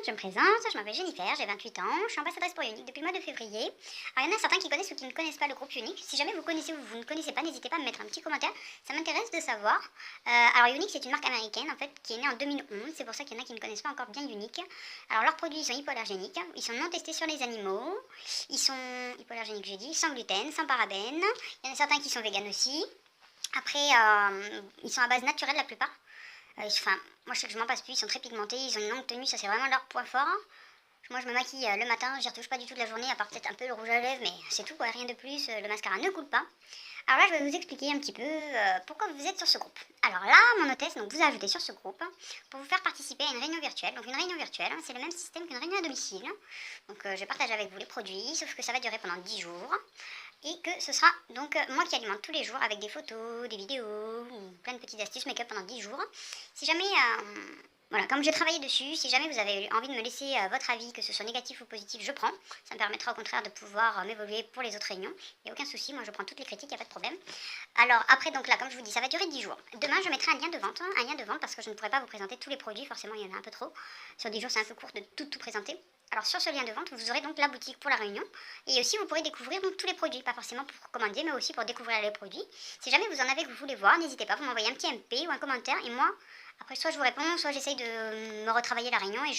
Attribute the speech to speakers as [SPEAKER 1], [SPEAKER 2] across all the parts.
[SPEAKER 1] je me présente, je m'appelle Jennifer, j'ai 28 ans, je suis ambassadrice pour Unique depuis le mois de février. Alors il y en a certains qui connaissent ou qui ne connaissent pas le groupe Unique. Si jamais vous connaissez ou vous ne connaissez pas, n'hésitez pas à me mettre un petit commentaire, ça m'intéresse de savoir. Alors Unique, c'est une marque américaine en fait qui est née en 2011, c'est pour ça qu'il y en a qui ne connaissent pas encore bien Unique. Alors leurs produits ils sont hypoallergéniques, ils sont non testés sur les animaux, ils sont hypoallergéniques j'ai dit, sans gluten, sans parabènes, il y en a certains qui sont véganes aussi. Après ils sont à base naturelle la plupart. Enfin, moi je sais que je m'en passe plus, ils sont très pigmentés, ils ont une longue tenue, ça c'est vraiment leur point fort. Moi je me maquille le matin, j'y retouche pas du tout de la journée, à part peut-être un peu le rouge à lèvres, mais c'est tout, quoi, rien de plus, le mascara ne coule pas. Alors là je vais vous expliquer un petit peu pourquoi vous êtes sur ce groupe. Alors là, mon hôtesse donc, vous a ajouté sur ce groupe pour vous faire participer à une réunion virtuelle. Donc une réunion virtuelle, c'est le même système qu'une réunion à domicile. Donc je partage avec vous les produits, sauf que ça va durer pendant 10 jours. Et que ce sera donc moi qui alimente tous les jours avec des photos, des vidéos, plein de petites astuces make-up pendant 10 jours. Si jamais, voilà, comme j'ai travaillé dessus, si jamais vous avez envie de me laisser votre avis, que ce soit négatif ou positif, je prends. Ça me permettra au contraire de pouvoir m'évoluer pour les autres réunions. Il n'y a aucun souci, moi je prends toutes les critiques, il n'y a pas de problème. Alors après, donc là, comme je vous dis, ça va durer 10 jours. Demain, je mettrai un lien de vente parce que je ne pourrai pas vous présenter tous les produits, forcément il y en a un peu trop. Sur 10 jours, c'est un peu court de tout présenter. Alors sur ce lien de vente, vous aurez donc la boutique pour la réunion et aussi vous pourrez découvrir donc tous les produits, pas forcément pour commander mais aussi pour découvrir les produits. Si jamais vous en avez que vous voulez voir, n'hésitez pas, vous m'envoyez un petit MP ou un commentaire et moi, après soit je vous réponds, soit j'essaye de me retravailler la réunion et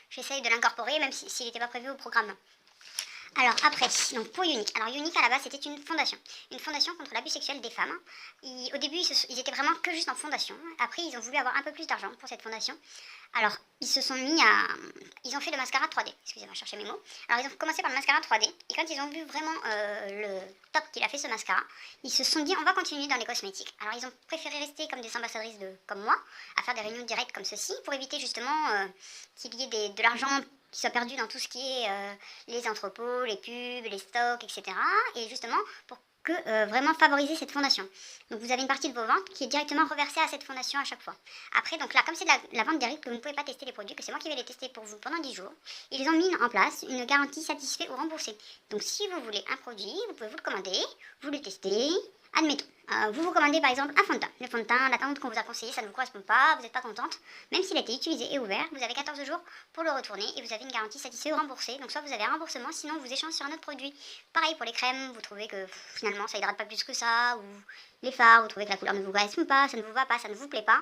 [SPEAKER 1] j'essaye de l'incorporer même s'il n'était pas prévu au programme. Alors après, donc pour Unique. Alors Unique à la base c'était une fondation contre l'abus sexuel des femmes. Au début ils étaient vraiment que juste en fondation. Après ils ont voulu avoir un peu plus d'argent pour cette fondation. Alors ils se sont mis à... Ils ont fait le mascara 3D. Excusez-moi, je cherchais mes mots. Alors ils ont commencé par le mascara 3D. Et quand ils ont vu vraiment le top qu'il a fait ce mascara, ils se sont dit on va continuer dans les cosmétiques. Alors ils ont préféré rester comme des ambassadrices comme moi, à faire des réunions directes comme ceci, pour éviter justement qu'il y ait de l'argent qui soit perdu dans tout ce qui est les entrepôts, les pubs, les stocks, etc. Et justement pour que vraiment favoriser cette fondation. Donc vous avez une partie de vos ventes qui est directement reversée à cette fondation à chaque fois. Après, donc là, comme c'est de la vente directe, que vous ne pouvez pas tester les produits, que c'est moi qui vais les tester pour vous pendant 10 jours, ils ont mis en place une garantie satisfait ou remboursée. Donc si vous voulez un produit, vous pouvez vous le commander, vous le testez. Admettons, vous commandez par exemple un fond de teint. Le fond de teint, la teinte qu'on vous a conseillé, ça ne vous correspond pas, vous n'êtes pas contente. Même s'il a été utilisé et ouvert, vous avez 14 jours pour le retourner et vous avez une garantie satisfait ou remboursée. Donc soit vous avez un remboursement, sinon vous échangez sur un autre produit. Pareil pour les crèmes, vous trouvez que finalement ça hydrate pas plus que ça, ou les fards, vous trouvez que la couleur ne vous correspond pas, ça ne vous va pas, ça ne vous plaît pas.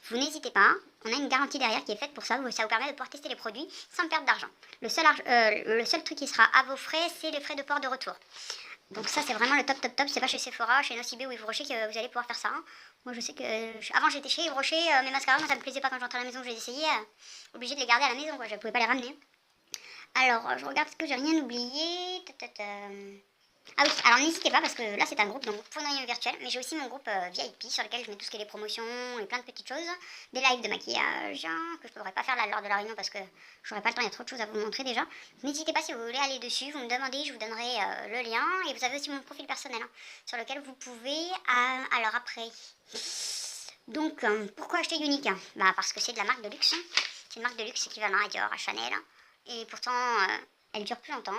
[SPEAKER 1] Vous n'hésitez pas, on a une garantie derrière qui est faite pour ça, ça vous permet de pouvoir tester les produits sans perdre d'argent. Le seul truc qui sera à vos frais, c'est les frais de port de retour. Donc ça c'est vraiment le top, c'est pas chez Sephora, chez Nocibé ou Yves Rocher que vous allez pouvoir faire ça. Hein. Moi je sais que avant j'étais chez Yves Rocher, mes mascaras, moi ça me plaisait pas quand je rentrais à la maison, je les essayais, obligée de les garder à la maison quoi, je pouvais pas les ramener. Alors je regarde ce que j'ai rien oublié. Ah oui, alors n'hésitez pas parce que là c'est un groupe donc pour une réunion virtuelle, mais j'ai aussi mon groupe VIP sur lequel je mets tout ce qui est les promotions et plein de petites choses, des lives de maquillage que je ne pourrais pas faire là lors de la réunion parce que j'aurais pas le temps, il y a trop de choses à vous montrer déjà. N'hésitez pas si vous voulez aller dessus, vous me demandez, je vous donnerai le lien et vous avez aussi mon profil personnel sur lequel vous pouvez... alors après... Donc pourquoi acheter Unique? Bah parce que c'est de la marque de luxe, c'est une marque de luxe équivalent à Dior, à Chanel et pourtant elle dure plus longtemps.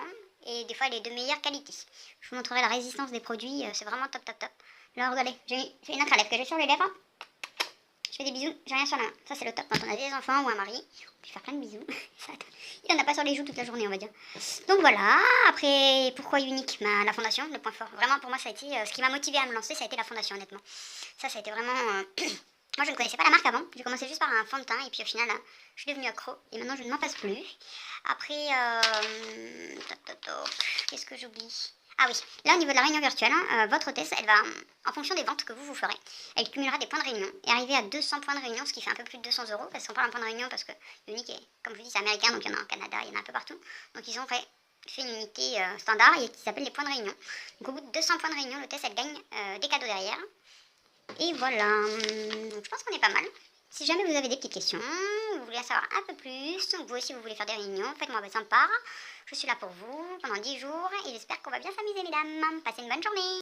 [SPEAKER 1] Et des fois elle est de meilleure qualité. Je vous montrerai la résistance des produits, c'est vraiment top. Là regardez, j'ai une encre à lèvres que j'ai sur les lèvres. Je fais des bisous, j'ai rien sur la main. Ça c'est le top quand on a des enfants ou un mari. On peut faire plein de bisous. Il en a pas sur les joues toute la journée on va dire. Donc voilà, après pourquoi Unique? La fondation, le point fort. Vraiment pour moi ça a été, ce qui m'a motivé à me lancer ça a été la fondation honnêtement. Ça a été vraiment... Moi je ne connaissais pas la marque avant, j'ai commencé juste par un fond de teint et puis au final je suis devenue accro et maintenant je ne m'en passe plus. Après, qu'est-ce que j'oublie? Ah oui, là au niveau de la réunion virtuelle, votre hôtesse, elle va, en fonction des ventes que vous ferez, elle cumulera des points de réunion et arriver à 200 points de réunion, ce qui fait un peu plus de 200 euros, parce qu'on parle d'un point de réunion parce que Unique est, comme je vous dis, c'est américain, donc il y en a au Canada, il y en a un peu partout. Donc ils ont fait une unité standard qui s'appelle les points de réunion. Donc au bout de 200 points de réunion, l'hôtesse, elle gagne des cadeaux derrière. Et voilà, donc je pense qu'on est pas mal. Si jamais vous avez des petites questions, vous voulez en savoir un peu plus, vous aussi vous voulez faire des réunions, faites-moi votre part. Je suis là pour vous pendant 10 jours et j'espère qu'on va bien s'amuser mesdames. Passez une bonne journée.